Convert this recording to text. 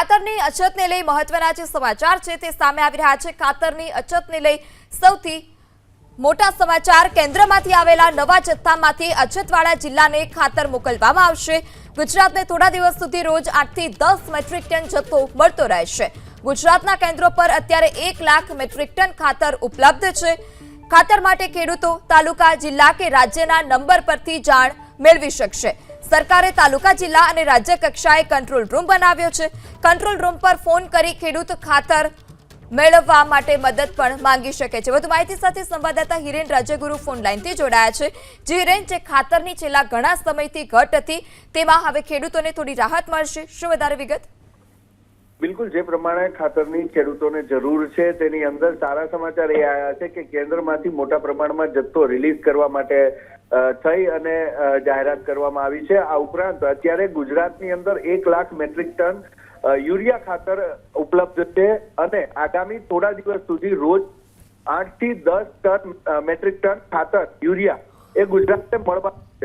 ખાતરની અછતને લઈ મહત્વના જે સમાચાર છે તે સામે આવી રહ્યા છે। ખાતરની અછતને લઈ સૌથી મોટા સમાચાર કેન્દ્રમાંથી આવેલા નવા જથ્થામાંથી અછતવાળા જિલ્લાને ખાતર મોકલવામાં આવશે। ગુજરાતને થોડા દિવસ સુધી રોજ 8 થી 10 મેટ્રિક ટન જથ્થો મળતો રહેશે। ગુજરાતના કેન્દ્રો પર અત્યારે 1 લાખ મેટ્રિક ટન ખાતર ઉપલબ્ધ છે। ખાતર માટે ખેડૂતો તાલુકા જિલ્લા કે રાજ્યના નંબર પરથી જાણ મેળવી શકશે। સરકારે તાલુકા જિલ્લા અને રાજ્ય કક્ષાએ કંટ્રોલ રૂમ બનાવ્યો છે। કંટ્રોલ રૂમ પર ફોન કરી ખેડૂત ખાતર મેળવવા માટે મદદ પણ માંગી શકે છે। વધુ માહિતી સાથે સંવાદદાતા હિરેન રાજ્યગુરુ ફોન લાઈનથી જોડાયા છે। જે હિરેન, જે ખાતરની છેલ્લા ઘણા સમયથી ઘટ હતી તેમાં હવે ખેડૂતોને થોડી રાહત મળશે, શું વધારે વિગત? બિલકુલ, જે પ્રમાણે ખાતરની ખેડૂતોને જરૂર છે તેની અંદર સારા સમાચાર એ આવ્યા છે કે કેન્દ્રમાંથી મોટા પ્રમાણમાં જથ્થો રિલીઝ કરવા માટે થઈ અને જાહેરાત કરવામાં આવી છે। આ ઉપરાંત અત્યારે ગુજરાતની અંદર 1 લાખ મેટ્રિક ટન યુરિયા ખાતર ઉપલબ્ધ છે અને આગામી થોડા દિવસ સુધી રોજ 8 થી 10 ટન મેટ્રિક ટન ખાતર યુરિયા એ ગુજરાતને મળવા